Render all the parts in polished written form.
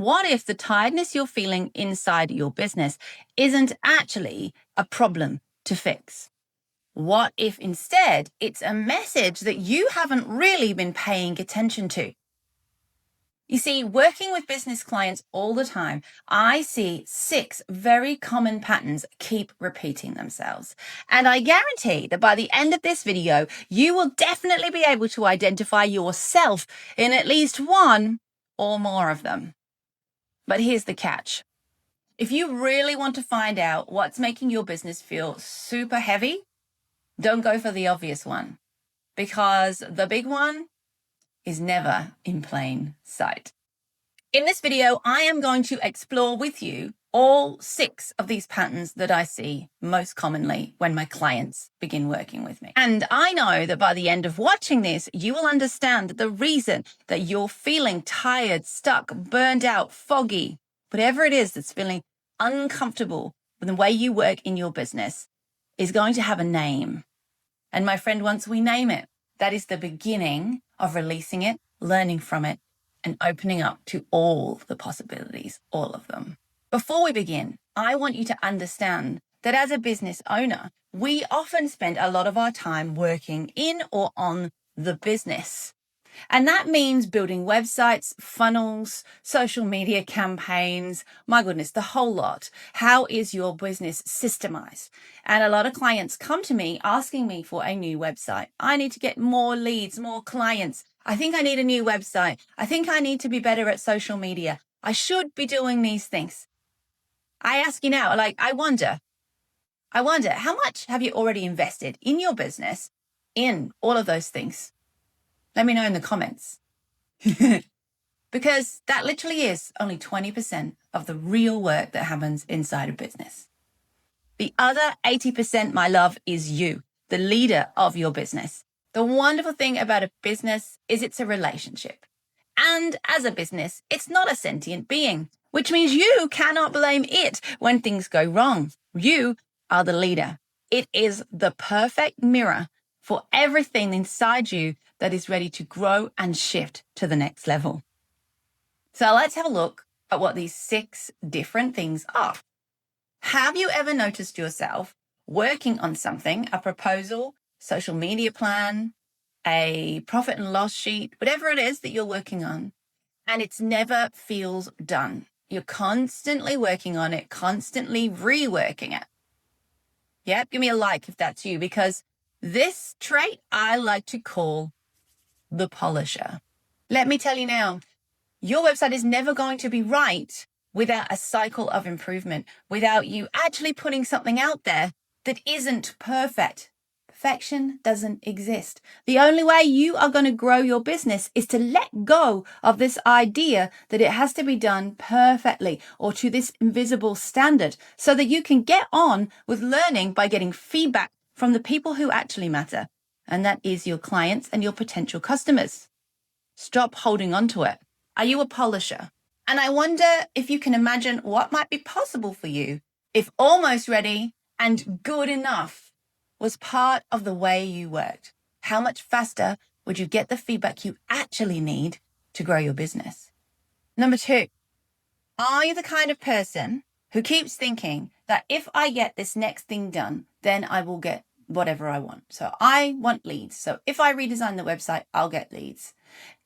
What if the tiredness you're feeling inside your business isn't actually a problem to fix? What if instead it's a message that you haven't really been paying attention to? You see, working with business clients all the time, I see 6 very common patterns keep repeating themselves. And I guarantee that by the end of this video, you will definitely be able to identify yourself in at least one or more of them. But here's the catch. If you really want to find out what's making your business feel super heavy, don't go for the obvious one, because the big one is never in plain sight. In this video, I am going to explore with you all 6 of these patterns that I see most commonly when my clients begin working with me. And I know that by the end of watching this, you will understand that the reason that you're feeling tired, stuck, burned out, foggy, whatever it is that's feeling uncomfortable with the way you work in your business is going to have a name. And my friend, once we name it, that is the beginning of releasing it, learning from it, and opening up to all the possibilities, all of them. Before we begin, I want you to understand that as a business owner, we often spend a lot of our time working in or on the business. And that means building websites, funnels, social media campaigns, my goodness, the whole lot. How is your business systemized? And a lot of clients come to me asking me for a new website. I need to get more leads, more clients. I think I need a new website. I think I need to be better at social media. I should be doing these things. I ask you now, I wonder, how much have you already invested in your business in all of those things? Let me know in the comments. Because that literally is only 20% of the real work that happens inside a business. The other 80%, my love, is you, the leader of your business. The wonderful thing about a business is it's a relationship. And as a business, it's not a sentient being, which means you cannot blame it when things go wrong. You are the leader. It is the perfect mirror for everything inside you that is ready to grow and shift to the next level. So let's have a look at what these 6 different things are. Have you ever noticed yourself working on something, a proposal, social media plan, a profit and loss sheet, whatever it is that you're working on, and it's never feels done? You're constantly working on it, constantly reworking it. Yep, give me a like if that's you, because this trait I like to call the polisher. Let me tell you now, your website is never going to be right without a cycle of improvement, without you actually putting something out there that isn't perfect. Perfection doesn't exist. The only way you are going to grow your business is to let go of this idea that it has to be done perfectly or to this invisible standard, so that you can get on with learning by getting feedback from the people who actually matter. And that is your clients and your potential customers. Stop holding on to it. Are you a polisher? And I wonder if you can imagine what might be possible for you if almost ready and good enough was part of the way you worked. How much faster would you get the feedback you actually need to grow your business? Number 2, are you the kind of person who keeps thinking that if I get this next thing done, then I will get whatever I want? So I want leads. So if I redesign the website, I'll get leads.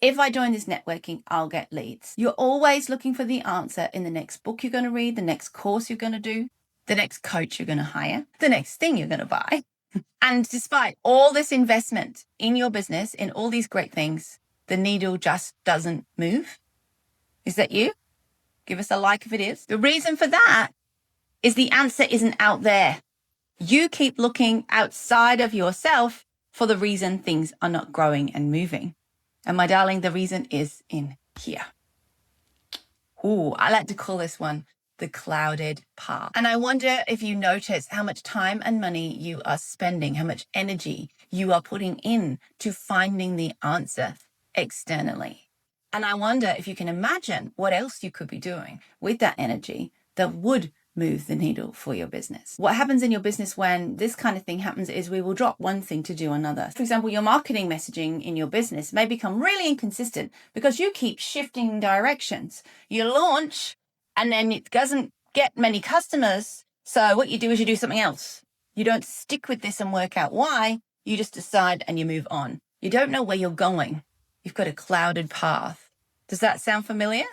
If I join this networking, I'll get leads. You're always looking for the answer in the next book you're going to read, the next course you're going to do, the next coach you're going to hire, the next thing you're going to buy. And despite all this investment in your business, in all these great things, the needle just doesn't move. Is that you? Give us a like if it is. The reason for that is the answer isn't out there. You keep looking outside of yourself for the reason things are not growing and moving. And my darling, the reason is in here. Ooh, I like to call this one the clouded path. And I wonder if you notice how much time and money you are spending, how much energy you are putting in to finding the answer externally. And I wonder if you can imagine what else you could be doing with that energy that would move the needle for your business. What happens in your business when this kind of thing happens is we will drop one thing to do another. For example, your marketing messaging in your business may become really inconsistent because you keep shifting directions. You launch and then it doesn't get many customers. So what you do is you do something else. You don't stick with this and work out why. You just decide and you move on. You don't know where you're going. You've got a clouded path. Does that sound familiar?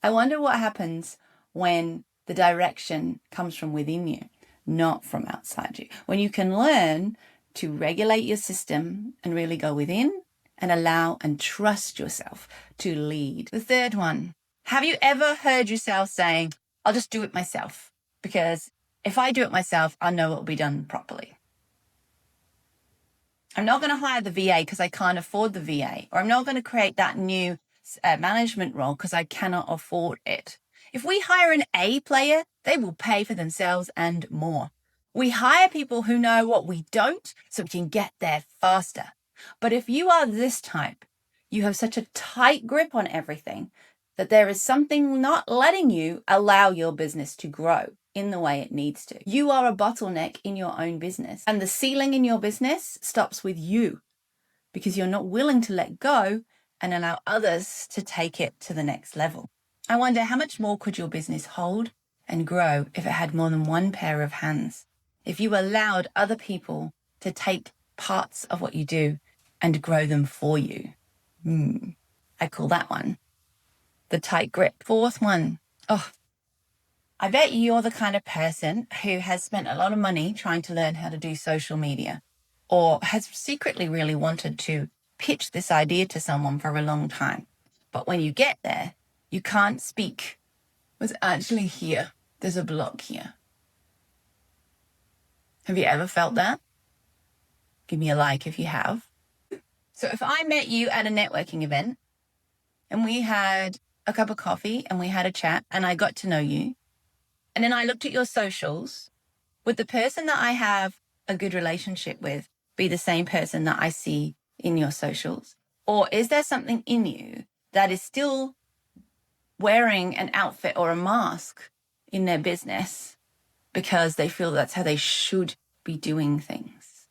I wonder what happens when the direction comes from within you, not from outside you. When you can learn to regulate your system and really go within and allow and trust yourself to lead. The third one, have you ever heard yourself saying, I'll just do it myself, because if I do it myself, I know it will be done properly. I'm not going to hire the VA because I can't afford the VA, or I'm not going to create that new management role because I cannot afford it. If we hire an A player, they will pay for themselves and more. We hire people who know what we don't so we can get there faster. But if you are this type, you have such a tight grip on everything that there is something not letting you allow your business to grow in the way it needs to. You are a bottleneck in your own business, and the ceiling in your business stops with you because you're not willing to let go and allow others to take it to the next level. I wonder how much more could your business hold and grow if it had more than one pair of hands, if you allowed other people to take parts of what you do and grow them for you. I call that one the tight grip. Fourth one. I bet you're the kind of person who has spent a lot of money trying to learn how to do social media, or has secretly really wanted to pitch this idea to someone for a long time. But when you get there, you can't speak. What's actually here? There's a block here. Have you ever felt that? Give me a like if you have. So if I met you at a networking event and we had a cup of coffee and we had a chat and I got to know you, and then I looked at your socials, would the person that I have a good relationship with be the same person that I see in your socials? Or is there something in you that is still wearing an outfit or a mask in their business because they feel that's how they should be doing things?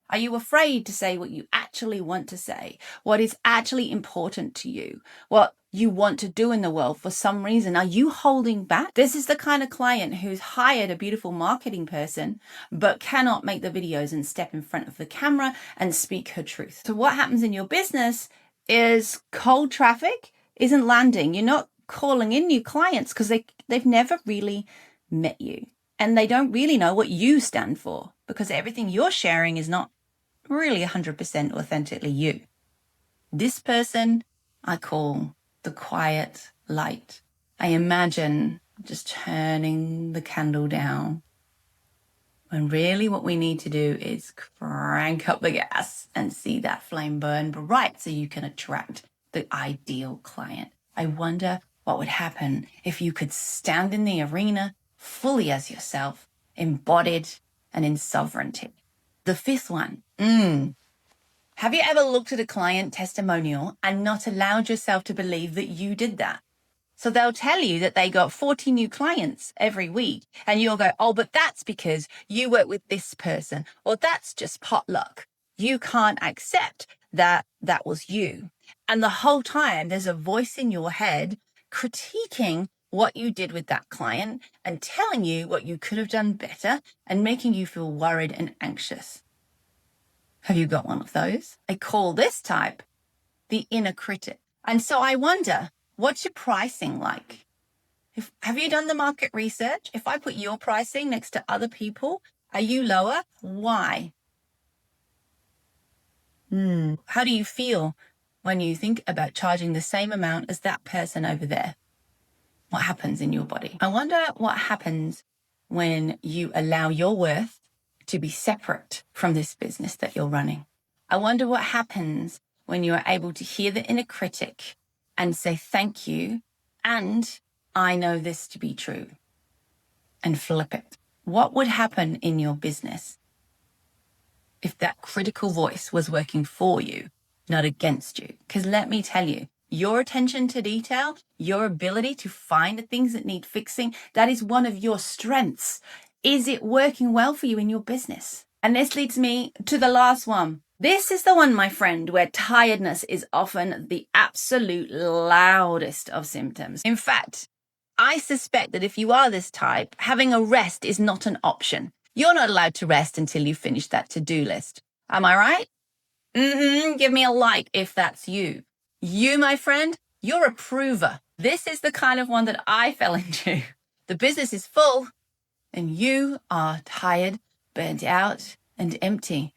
Are you afraid to say what you actually want to say? What is actually important to you? What you want to do in the world for some reason? Are you holding back? This is the kind of client who's hired a beautiful marketing person, but cannot make the videos and step in front of the camera and speak her truth. So what happens in your business is cold traffic isn't landing. You're not calling in new clients because they've never really met you. And they don't really know what you stand for because everything you're sharing is not really 100% authentically you. This person I call the quiet light. I imagine just turning the candle down when really what we need to do is crank up the gas and see that flame burn bright so you can attract the ideal client. I wonder what would happen if you could stand in the arena fully as yourself, embodied and in sovereignty. The fifth one. Have you ever looked at a client testimonial and not allowed yourself to believe that you did that? So they'll tell you that they got 40 new clients every week and you'll go, oh, but that's because you work with this person, or that's just potluck. You can't accept that that was you. And the whole time there's a voice in your head critiquing what you did with that client and telling you what you could have done better and making you feel worried and anxious. Have you got one of those? I call this type the inner critic. And so I wonder, what's your pricing like? Have you done the market research? If I put your pricing next to other people, are you lower? Why? How do you feel when you think about charging the same amount as that person over there? What happens in your body? I wonder what happens when you allow your worth to be separate from this business that you're running. I wonder what happens when you are able to hear the inner critic and say thank you, and I know this to be true, and flip it. What would happen in your business if that critical voice was working for you, not against you? Because let me tell you, your attention to detail, your ability to find the things that need fixing, that is one of your strengths. Is it working well for you in your business? And this leads me to the last one. This is the one, my friend, where tiredness is often the absolute loudest of symptoms. In fact, I suspect that if you are this type, having a rest is not an option. You're not allowed to rest until you finish that to-do list. Am I right? Give me a like if that's you. You, my friend, you're a prover. This is the kind of one that I fell into. The business is full and you are tired, burnt out, and empty.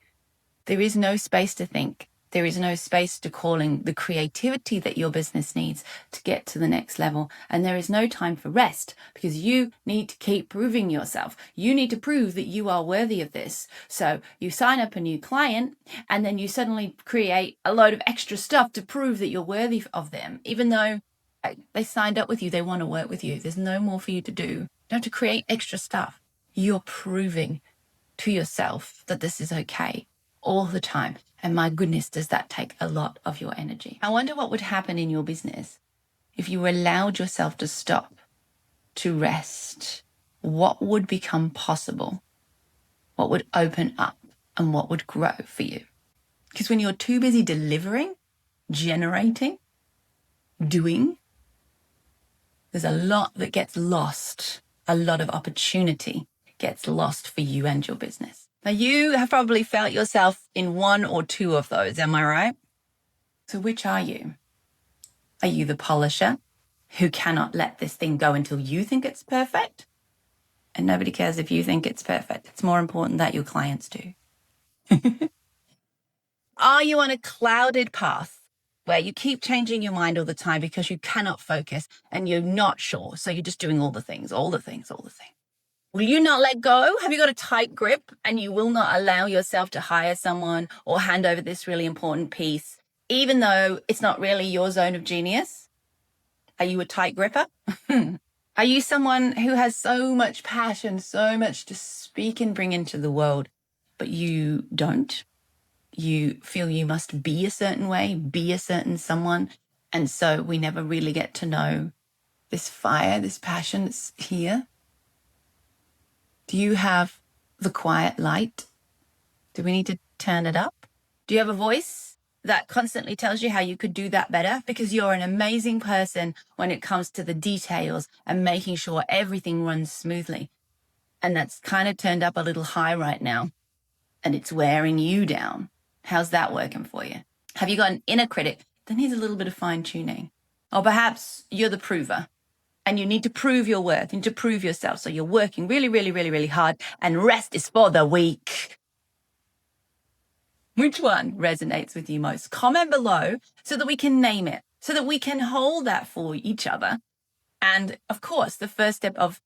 There is no space to think. There is no space to call in the creativity that your business needs to get to the next level. And there is no time for rest because you need to keep proving yourself. You need to prove that you are worthy of this. So you sign up a new client and then you suddenly create a load of extra stuff to prove that you're worthy of them. Even though they signed up with you, they want to work with you. There's no more for you to do. You don't have to create extra stuff. You're proving to yourself that this is okay all the time. And my goodness, does that take a lot of your energy. I wonder what would happen in your business if you allowed yourself to stop, to rest. What would become possible? What would open up and what would grow for you? Because when you're too busy delivering, generating, doing, there's a lot that gets lost. A lot of opportunity gets lost for you and your business. Now, you have probably felt yourself in one or two of those, am I right? So which are you? Are you the polisher who cannot let this thing go until you think it's perfect? And nobody cares if you think it's perfect. It's more important that your clients do. Are you on a clouded path where you keep changing your mind all the time because you cannot focus and you're not sure? So you're just doing all the things. Will you not let go? Have you got a tight grip and you will not allow yourself to hire someone or hand over this really important piece, even though it's not really your zone of genius? Are you a tight gripper? Are you someone who has so much passion, so much to speak and bring into the world, but you don't? You feel you must be a certain way, be a certain someone, and so we never really get to know this fire, this passion that's here? Do you have the quiet light? Do we need to turn it up? Do you have a voice that constantly tells you how you could do that better? Because you're an amazing person when it comes to the details and making sure everything runs smoothly. And that's kind of turned up a little high right now. And it's wearing you down. How's that working for you? Have you got an inner critic that needs a little bit of fine tuning? Or perhaps you're the prover. And you need to prove your worth. You need to prove yourself. So you're working really, really, really, really hard. And rest is for the weak. Which one resonates with you most? Comment below so that we can name it, so that we can hold that for each other. And of course, the first step of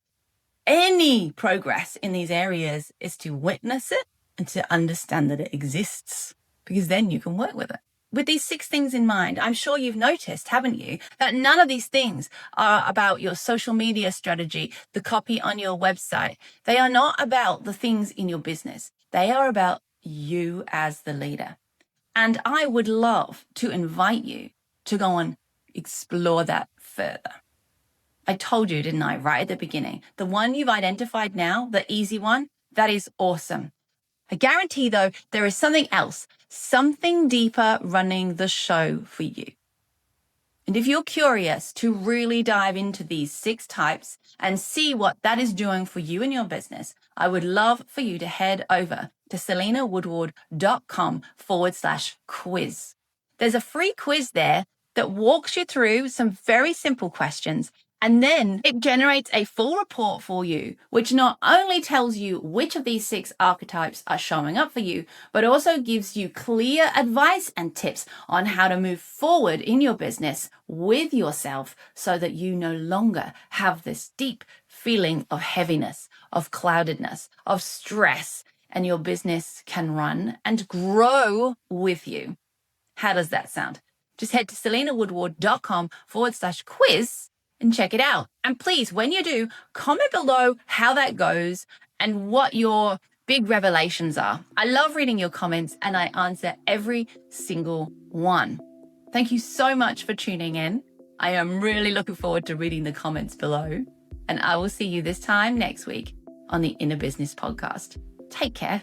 any progress in these areas is to witness it and to understand that it exists, because then you can work with it. With these 6 things in mind, I'm sure you've noticed, haven't you, that none of these things are about your social media strategy, the copy on your website. They are not about the things in your business. They are about you as the leader. And I would love to invite you to go and explore that further. I told you, didn't I, right at the beginning? The one you've identified now, the easy one, that is awesome. I guarantee, though, there is something else, something deeper running the show for you. And if you're curious to really dive into these 6 types and see what that is doing for you and your business, I would love for you to head over to selenawoodward.com/quiz. There's a free quiz there that walks you through some very simple questions. And then it generates a full report for you, which not only tells you which of these 6 archetypes are showing up for you, but also gives you clear advice and tips on how to move forward in your business with yourself so that you no longer have this deep feeling of heaviness, of cloudedness, of stress, and your business can run and grow with you. How does that sound? Just head to selenawoodward.com/quiz and check it out. And please, when you do, comment below how that goes and what your big revelations are. I love reading your comments and I answer every single one. Thank you so much for tuning in. I am really looking forward to reading the comments below, and I will see you this time next week on the Inner Business Podcast. Take care.